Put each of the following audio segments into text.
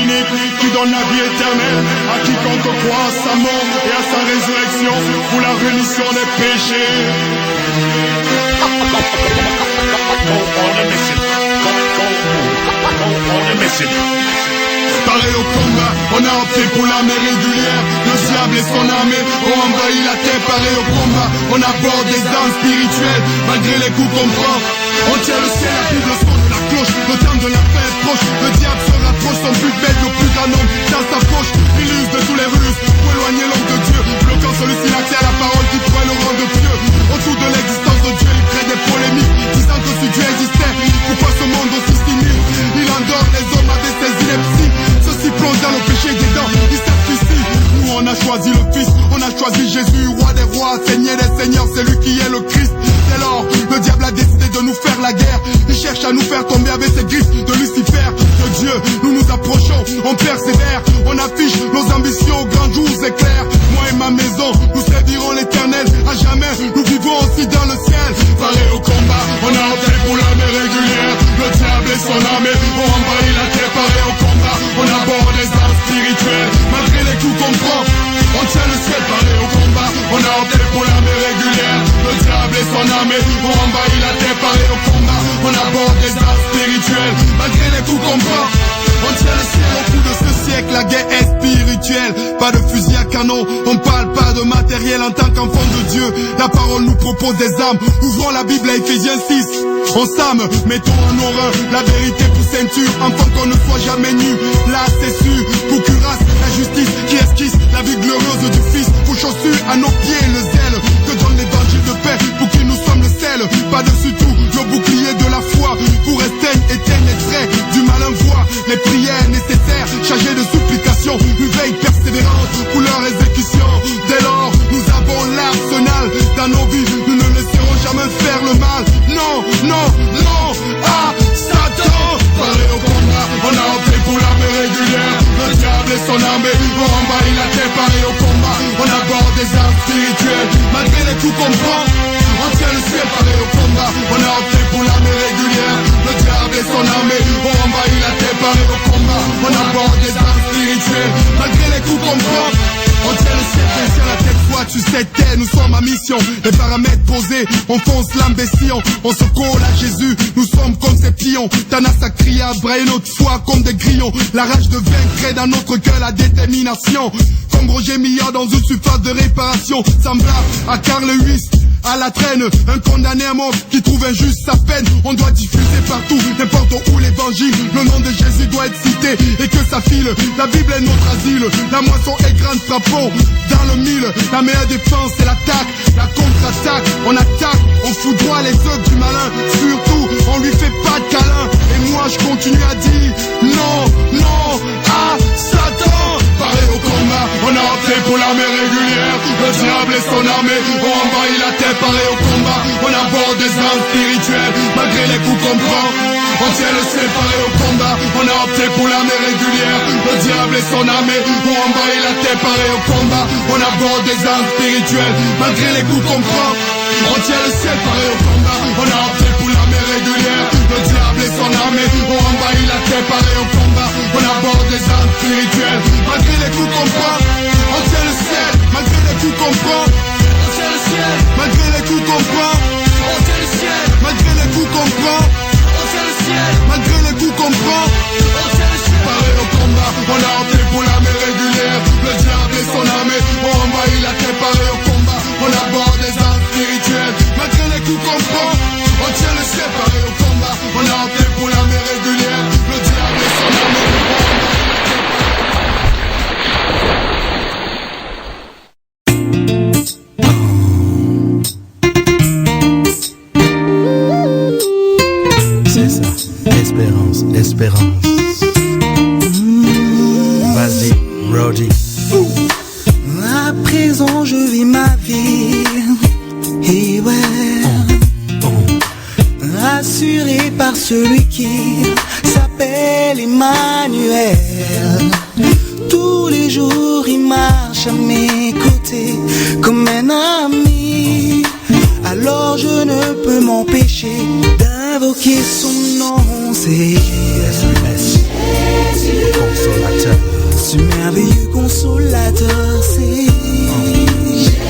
unique qui donne la vie éternelle à quiconque croit à sa mort et à sa résurrection pour la rémission des péchés. Paré au combat, on a opté pour l'armée régulière. Le diable et son armée ont envahi la terre. Paré au combat, on aborde des armes spirituelles. Malgré les coups qu'on prend, on tient le ciel, la Bible, le son de la cloche. Le temps de la fin est proche, le diable se rapproche. Son but bête, le plus grand nombre dans sa poche. Il use de tous les ruses pour éloigner l'homme de Dieu, bloquant celui-ci l'accès à la parole qui pourrait le rendre pieux. Autour de l'existence de Dieu, il crée des polémiques, disant que si Dieu existait, pourquoi ce monde aussi cynique? Il endort les hommes avec ses inepties. Ceux-ci plongent dans le péché des dents, ils sacrifient. Nous on a choisi le Fils, on a choisi Jésus, roi des rois, seigneur des seigneurs, c'est lui qui est le Christ. Dès lors, le diable a décidé de nous faire la guerre. Il cherche à nous faire tomber avec ses griffes de Lucifer. De Dieu, nous nous approchons, on persévère. On affiche nos ambitions aux grands jours éclairs. Moi et ma maison, nous servirons l'éternel. À jamais, nous vivons aussi dans le ciel. Paré au combat, on a opté pour l'armée régulière. Le diable et son armée ont envahi la terre. Paré au combat, on aborde les armes spirituelles. Malgré les coups qu'on prend, on tient le ciel. Paré au combat, on a opté pour l'armée régulière. Le diable et son armée ont envahi la terre. Paré au combat, on aborde les armes spirituelles. Malgré les coups qu'on prend, on tient le ciel. Au bout de ce siècle, la guerre est spirituelle. Pas de fusil à canon, on parle pas de matériel. En tant qu'enfant de Dieu, la parole nous propose des armes. Ouvrons la Bible à Ephésiens 6. On s'arme, mettons en horreur la vérité pour ceinture, afin qu'on ne soit jamais nu. Là c'est sûr, pour cuirasse, la justice qui esquisse la vie glorieuse du Fils. Pour chaussures à nos pieds le zèle que donne l'évangile de paix, pour qui nous sommes le sel. Par-dessus tout, le bouclier de la foi, pour éteindre les traits du malin voix. Les prières nécessaires, chargées de supplications, une veille persévérante pour leur exécution. Dès lors, nous avons l'arsenal dans nos vies, nous ne laisserons jamais faire le mal. Non, non, non, ah, Satan. Paré au combat, on a opté pour l'armée régulière. Le diable et son armée ont envahi la terre. Paré au combat, on aborde des armes spirituelles. Malgré les coups qu'on prend, on tient le ciel. Paré au combat, on a opté pour l'armée régulière. Le diable et son armée ont envahi la terre. Paré au combat, on aborde des armes spirituelles. Malgré les coups qu'on prend, on tient le ciel, bien sûr la tête fois tu sais t'es, nous sommes à mission. Les paramètres posés, on fonce l'imbécile. On se colle à Jésus, nous sommes comme ces pions. Tanas a crié à brailler notre foi comme des grillons. La rage de vaincre est dans notre cœur, la détermination. Comme Roger Millard dans une surface de réparation. Semblable à Carl Lewis, à la traîne, un condamné à mort qui trouve injuste sa peine. On doit diffuser partout, n'importe où l'évangile. Le nom de Jésus doit être cité et que ça file. La Bible est notre asile, la moisson est grande, frappons dans le mille. La meilleure défense c'est l'attaque, la contre-attaque. On attaque, on foudroie les œuvres du malin. Surtout, on lui fait pas de câlin. Et moi je continue à dire non, non, à Satan. Paré au combat, on a opté pour l'armée régulière. Le diable et son armée ont envahi la terre. Paré au combat, on aborde des armes spirituelles. Malgré les coups qu'on prend, on tient le ciel. Paré au combat, on a opté pour l'armée régulière. Le diable et son armée ont envahi la terre. Paré au combat, on aborde des armes spirituelles. Malgré les coups qu'on prend, on tient le ciel. Paré au combat, on a opté pour l'armée régulière. Le diable et son armée ont envahi la terre. Paré au combat, on aborde des armes spirituelles. Malgré les coups qu'on prend, on tient le ciel. Malgré les coups qu'on prend, on tient le ciel. Malgré les coups qu'on prend, on tient le ciel. Malgré les coups qu'on prend, on tient le ciel. Malgré les coups qu'on prend, on tient le ciel. Paré au combat, on a opté pour l'armée régulière. Le diable et son armée ont envahi la terre. Paré au combat, on aborde des armes spirituelles. Malgré les coups qu'on prend, on tient le ciel. Paré au combat, on a opté pour l'armée régulière. Le diable et son armée ont envahi. Espérance. Vas-y, Roddy. À présent, je vis ma vie. Et ouais. Rassuré par celui qui s'appelle Emmanuel. Tous les jours, il marche à mes côtés comme un ami. Alors je ne peux m'empêcher d'invoquer son nom. C'est consolateur. Ce merveilleux consolateur, c'est Jésus.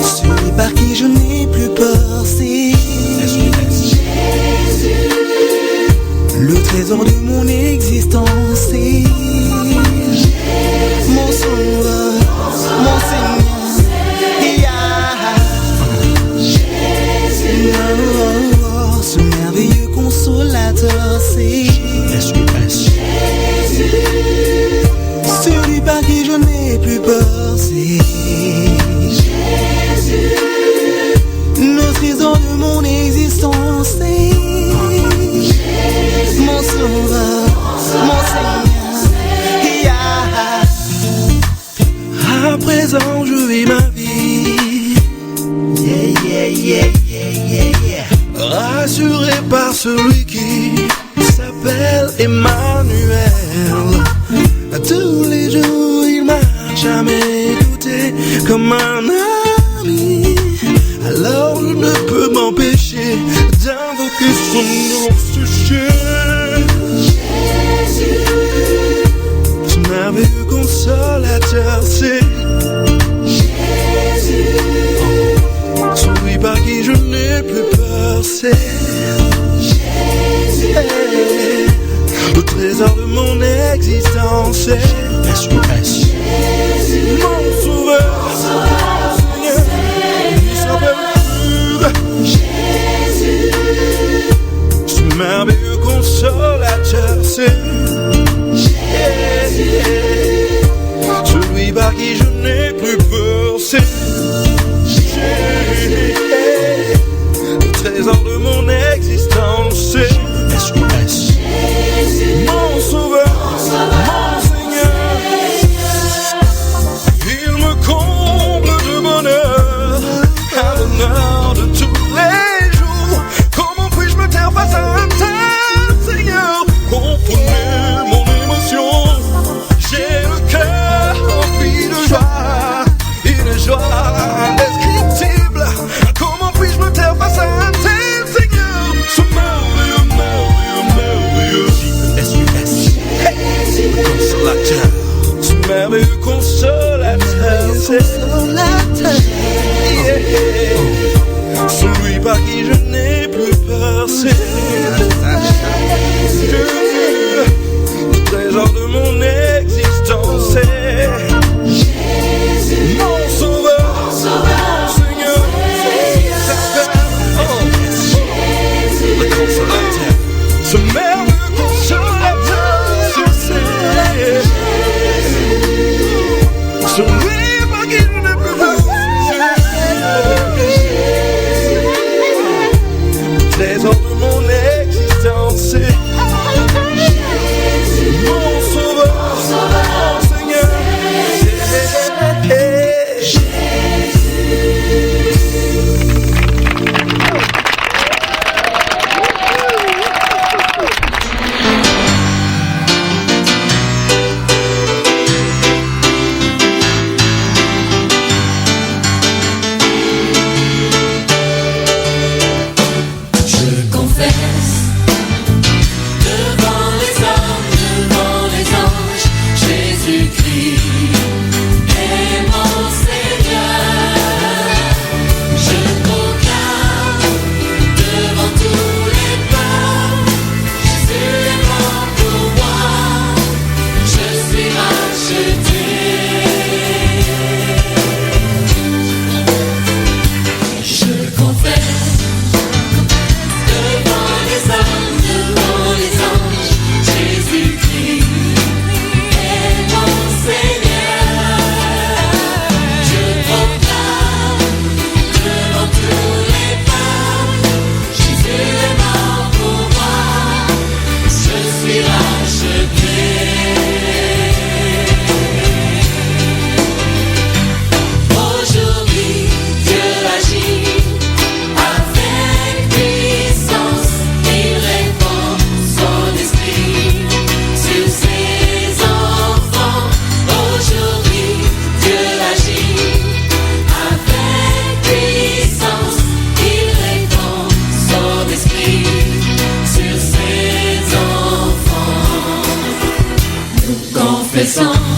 Celui par qui je n'ai plus peur, c'est Jésus. Le trésor de mon existence, c'est Jésus. Mon sauveur, mon Seigneur. Jésus. Ce merveilleux consolateur, c'est Jésus. Celui par qui je n'ai plus peur, c'est Jésus. Le trésor de mon existence, c'est Jésus. Mon sauveur, mon Seigneur. À présent je vis ma vie, rassuré par celui qui s'appelle Emmanuel. Tous les jours il marche à mes côtés comme un ami. Alors je ne peux m'empêcher d'invoquer son nom, ce Jésus. Ce merveilleux consolateur, c'est Jésus. Celui par qui je n'ai plus peur, c'est Jésus. Le trésor de mon existence, c'est Jésus. Mon sauveur, mon Seigneur, il s'appelle Jésus. Ce merveilleux consolateur, c'est Jésus. Celui par qui je n'ai plus peur, c'est Jésus. Le trésor de mon existence, c'est Jésus. Mon sauveur, mon Seigneur. Il me comble de bonheur, à l'honneur de tous les jours. Comment puis-je me taire face à un tel Seigneur? Comprenez mon émotion. J'ai le cœur rempli de joie, une joie indescriptible. Comment puis-je me taire face à un tel Seigneur? Ce merveilleux, merveilleux, merveilleux consolateur. Ce merveilleux consolateur, c'est celui par qui je n'ai plus peur, c'est Jésus. Le trésor de mon existence, c'est Jésus. Mon sauveur, mon Seigneur, le consolateur. Ce merveilleux consolateur, c'est celui par qui je n'ai plus peur, trésor de mon existence. stressant.